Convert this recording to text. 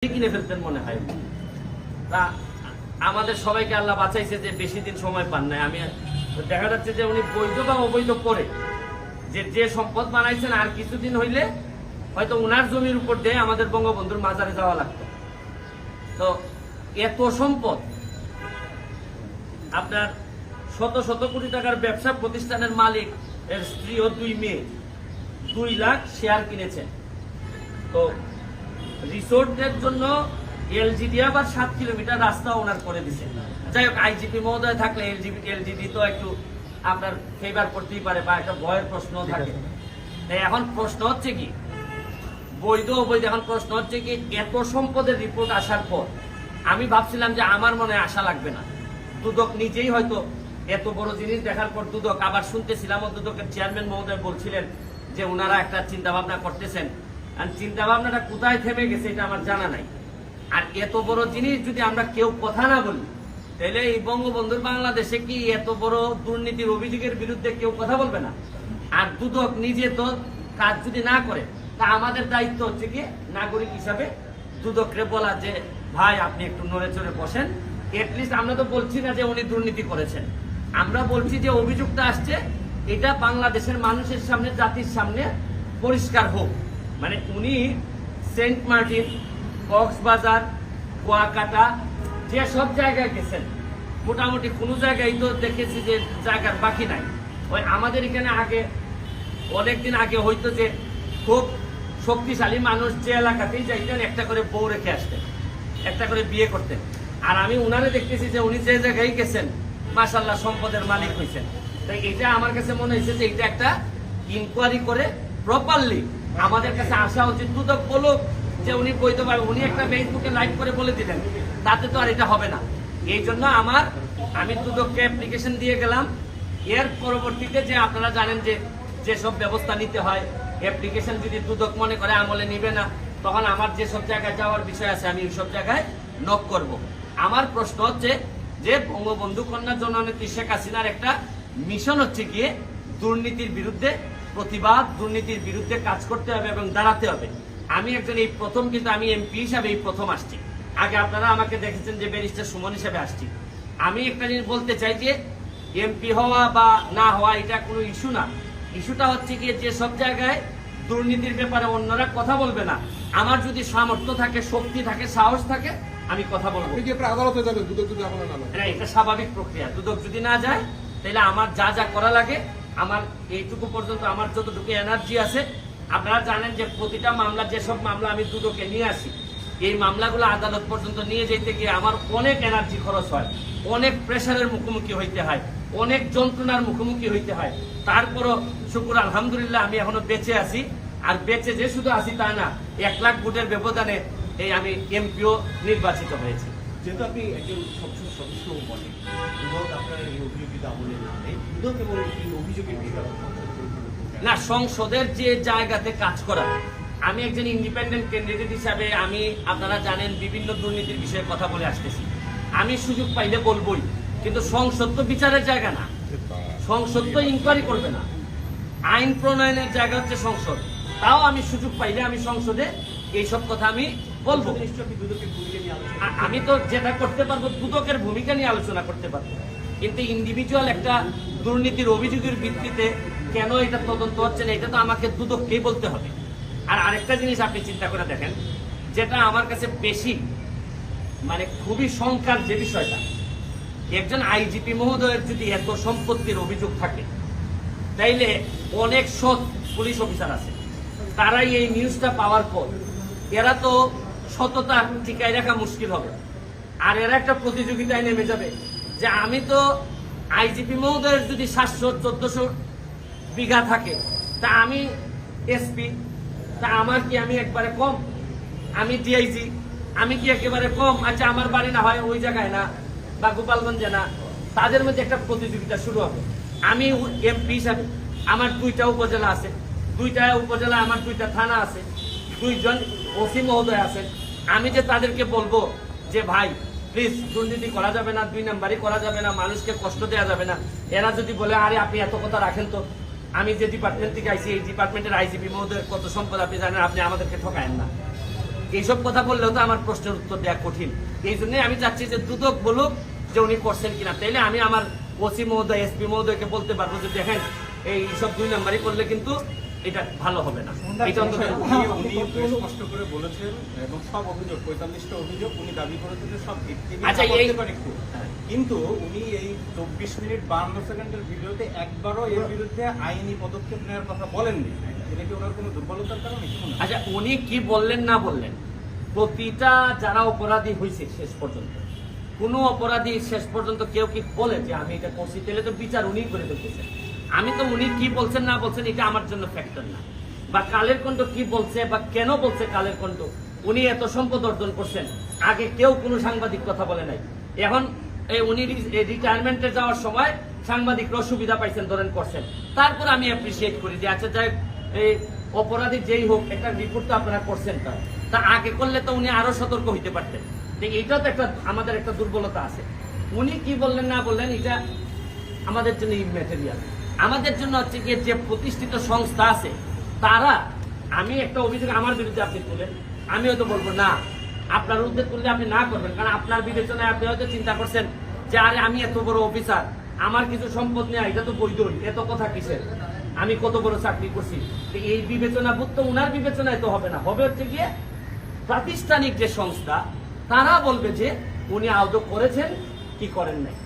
কিনে ফেলতেন মনে হয়। তা আমাদের সবাইকে আল্লাহ বাঁচাইছে যে বেশি দিন সময় পান নাই। আমি দেখা যাচ্ছে যে উনি বৈধ বা অবৈধ করে যে সম্পদ বানাইছেন, আর কিছুদিন হইলে হয়তো উনার জমির উপর দিয়ে আমাদের বঙ্গবন্ধুর মাজারে যাওয়া লাগতো। তো এত সম্পদ, আপনার শত শত কোটি টাকার ব্যবসা প্রতিষ্ঠানের মালিক, এর স্ত্রী ও 2 মেয়ে 2 লাখ শেয়ার কিনেছেন। তো রিসোর্টের জন্য এলজিডি আবার 7 কিলোমিটার রাস্তা ওনার করে দিছে। যাই হোক, আইজিপি মহোদয় থাকলে এলজিডি তো একটু আপনার ফেভার করতেই পারে, বা একটা ভয়ের প্রশ্ন থাকে। তাই এখন প্রশ্ন হচ্ছে কি, বৈধ অবৈধ, এখন প্রশ্ন হচ্ছে কি, এত সম্পদের রিপোর্ট আসার পর আমি ভাবছিলাম যে আমার মনে আশা লাগবে না। দুদক নিজেই হয়তো এত বড় জিনিস দেখার পর দুদক, আবার শুনতেছিলাম দুদকের চেয়ারম্যান মহোদয় বলছিলেন যে ওনারা একটা চিন্তা ভাবনা করতেছেন, আর চিন্তা ভাবনাটা কোথায় থেমে গেছে এটা আমার জানা নাই। আর এত বড় জিনিস যদি আমরা কেউ কথা না বলি, তাহলে এই বঙ্গবন্ধুর বাংলাদেশে কি এত বড় দুর্নীতির অভিযোগের বিরুদ্ধে কেউ কথা বলবে না? আর দুদক নিজে তো কাজ যদি না করে, তা আমাদের দায়িত্ব হচ্ছে কি নাগরিক হিসাবে দুদকরে বলা যে ভাই আপনি একটু নড়ে চড়ে বসেন। এটলিস্ট আমরা তো বলছি না যে উনি দুর্নীতি করেছেন, আমরা বলছি যে অভিযোগটা আসছে এটা বাংলাদেশের মানুষের সামনে, জাতির সামনে পরিষ্কার হোক। মানে উনি সেন্ট মার্টিন, কক্সবাজার, কুয়াকাটা, যে সব জায়গায় গেছেন, মোটামুটি কোনো জায়গায় তো দেখেছি যে জায়গার বাকি নাই। ওই আমাদের এখানে আগে অনেকদিন আগে হয়তো যে খুব শক্তিশালী মানুষ যে এলাকাতেই যাইতেন একটা করে বউ রেখে আসতেন, একটা করে বিয়ে করতেন। আর আমি উনারে দেখতেছি যে উনি যে জায়গায় গেছেন মাশাআল্লাহ সম্পদের মালিক হয়েছেন। তাই এটা আমার কাছে মনে হয়েছে যে এটা একটা ইনকোয়ারি করে প্রপারলি আমাদের কাছে আসা উচিত। দুদক বলুক যে উনি বৈধ, উনি একটা ফেসবুকে লাইভ করে বলে দিলেন, তাতে তো আর এটা হবে না। এই জন্য আমি দুদককে অ্যাপ্লিকেশন দিয়ে গেলাম। এর পরবর্তীতে যে আপনারা জানেন যে যেসব ব্যবস্থা নিতে হয়, অ্যাপ্লিকেশন যদি দুদক মনে করে আমলে নিবে না, তখন আমার যেসব জায়গায় যাওয়ার বিষয় আছে আমি ওইসব জায়গায় নক করব। আমার প্রশ্ন হচ্ছে যে বঙ্গবন্ধু কন্যা জননেত্রী শেখ হাসিনার একটা মিশন হচ্ছে গিয়ে দুর্নীতির বিরুদ্ধে প্রতিবাদ, দুর্নীতির বিরুদ্ধে কাজ করতে হবে এবং দাঁড়াতে হবে। আমি একজন এই প্রথম, কিন্তু আমি এমপি হিসাবে এই প্রথম আসছি। আগে আপনারা আমাকে দেখেছেন যে ব্যারিস্টার সুমন হিসেবে আসছি। আমি একটা জিনিস বলতে চাই যে এমপি হওয়া বা না হওয়া এটা কোনো ইস্যু না। ইস্যুটা হচ্ছে গিয়ে যে সব জায়গায় দুর্নীতির ব্যাপারে অন্যরা কথা বলবে না, আমার যদি সামর্থ্য থাকে, শক্তি থাকে, সাহস থাকে, আমি কথা বলবো। আদালতে যাবে দুদক যদি আমলে না নেয়, এটা স্বাভাবিক প্রক্রিয়া। দুদক যদি না যায় তাহলে আমার যা যা করা লাগে, আমার এইটুকু পর্যন্ত আমার যতটুকু এনার্জি আছে, আপনারা জানেন যে প্রতিটা মামলা, যেসব মামলা আমি দুদকে নিয়ে আসি, এই মামলাগুলো আদালত পর্যন্ত নিয়ে যেতে গিয়ে আমার অনেক এনার্জি খরচ হয়, অনেক প্রেশারের মুখোমুখি হইতে হয়, অনেক যন্ত্রণার মুখোমুখি হইতে হয়। তারপরও শুকুর আলহামদুলিল্লাহ আমি এখনো বেঁচে আছি। আর বেঁচে যে শুধু আছি তা না, 1 লাখ ভোটের ব্যবধানে এই আমি এমপিও নির্বাচিত হয়েছি। যেহেতু আপনি একজন সংসদ সদস্য বলেন, দুদক আপনার এই অভিযোগিত আমলে নেয়, দুদক এবং এই অভিযোগের বিষয়ে না, সংসদের যে জায়গাতে কাজ করা, আমি একজন ইন্ডিপেন্ডেন্ট ক্যান্ডিডেট হিসাবে আমি, আপনারা জানেন, বিভিন্ন দুর্নীতির বিষয়ে কথা বলে আসতেছি। আমি সুযোগ পাইলে বলবোই, কিন্তু সংসদ তো বিচারের জায়গা না, সংসদ তো ইনকোয়ারি করবে না, আইন প্রণয়নের জায়গা হচ্ছে সংসদ। তাও আমি সুযোগ পাইলে আমি সংসদে এইসব কথা আমি বলবো। আমি তো যেটা করতে পারবো দুদকের ভূমিকা নিয়ে আলোচনা করতে পারবো, কিন্তু ইন্ডিভিজুয়াল একটা দুর্নীতির অভিযোগের ভিত্তিতে কেন এটা তদন্ত হচ্ছে না, এটা তো আমাকে দুদককেই বলতে হবে। আর আরেকটা জিনিস আপনি চিন্তা করে দেখেন, যেটা আমার কাছে বেশি মানে খুবই শঙ্কার যে বিষয়টা, একজন আইজিপি মহোদয়ের যদি এত সম্পত্তির অভিযোগ থাকে, তাইলে অনেক সৎ পুলিশ অফিসার আছে, তারাই এই নিউজটা পাওয়ার পর এরা তো সততা টিকায় রাখা মুশকিল হবে, আর এরা একটা প্রতিযোগিতায় নেমে যাবে যে আমি তো আইজিপি মহোদয়ের যদি 700-1400 বিঘা থাকে, তা আমি এসপি, তা আমার কি আমি একবারে কম? আমি ডিআইজি, আমি কি একেবারে কম? আচ্ছা আমার বাড়ি না হয় ওই জায়গায় না, বা গোপালগঞ্জে না, তাদের মধ্যে একটা প্রতিযোগিতা শুরু হবে। আমি এমপি হিসাবে আমার 2টা উপজেলা আছে, 2টা উপজেলা আমার 2টা থানা আছে, 2জন ওসি মহোদয় আছেন। আমি যে তাদেরকে বলবো যে ভাই প্লিজ দুর্নীতি করা যাবে না, 2 নাম্বারই করা যাবে না, মানুষকে কষ্ট দেওয়া যাবে না, এরা যদি বলে আরে আপনি এত কথা রাখেন তো, আমি যে ডিপার্টমেন্ট থেকে আইসি, এই ডিপার্টমেন্টের আইজিপি মহোদয়ের কত সম্পদ আপনি জানেন, আপনি আমাদেরকে ঠকায়েন না, এইসব কথা বললেও তো আমার প্রশ্নের উত্তর দেওয়া কঠিন। এই জন্যই আমি চাচ্ছি যে দুদক বলুক যে উনি করছেন কিনা, তাইলে আমি আমার ওসি মহোদয়, এসপি মহোদয়কে বলতে পারবো যে দেখেন এই সব 2 নাম্বারই করলে কিন্তু এটা ভালো হবে না। এটা অন্তত উনি স্পষ্ট করে বলেছেন এবং সব অভিযোগ 45টা অভিযোগ উনি দাবি করেছেন যে সব ভিত্তি আচ্ছা, এই- কিন্তু উনি এই 24 মিনিট 52 সেকেন্ডের ভিডিওতে একবারও এর বিরুদ্ধে আইনি পদক্ষেপ নেওয়ার কথা বলেননি। এটা কি ওনার কোনো দুর্বলতার কারণে কি মনে হয়? আচ্ছা, উনি কি বললেন না বললেন, প্রতিটা যারা অপরাধী হয়েছে শেষ পর্যন্ত, কোনো অপরাধী শেষ পর্যন্ত কেউ কি বলে যে আমি এটা করছি, তাহলে তো বিচার উনি করে ফেলতেছেন। আমি তো উনি কি বলছেন না বলছেন এটা আমার জন্য ফ্যাক্টর না, বা কালের কণ্ঠ কি বলছে বা কেন বলছে কালের কণ্ঠ, উনি এত সম্পদ অর্জন করছেন, আগে কেউ কোনো সাংবাদিক কথা বলে নাই। এখন উনি রিটায়ারমেন্টে যাওয়ার সময় সাংবাদিকরা সুবিধা পাইছেন, ধরেন করছেন, তারপর আমি অ্যাপ্রিসিয়েট করি যে আচ্ছা যাই এই অপরাধী যেই হোক একটা রিপোর্ট তো আপনারা করছেন, তা আগে করলে তো উনি আরো সতর্ক হইতে পারতেন। এইটা তো একটা আমাদের একটা দুর্বলতা আছে। উনি কি বললেন না বললেন এটা আমাদের জন্য ইম্যাটেরিয়াল। আমাদের জন্য হচ্ছে কি যে প্রতিষ্ঠিত সংস্থা আছে তারা, আমি একটা অভিযোগ আমার বিরুদ্ধে আপনি তুলেন, আমি হয়তো বলবো না, আপনার বিরুদ্ধে তুললে আপনি না করবেন, কারণ আপনার বিবেচনায় আপনি হয়তো চিন্তা করছেন যে আরে আমি এত বড় অফিসার, আমার কিছু সম্পদ নেই, এটা তো বৈধই, এত কথা কিসের, আমি কত বড় চাকরি করছি। তো এই বিবেচনা বোধ তো উনার বিবেচনায় তো হবে না, হবে হচ্ছে গিয়ে প্রাতিষ্ঠানিক যে সংস্থা তারা বলবে যে উনি আদৌ করেছেন কি করেন নাই।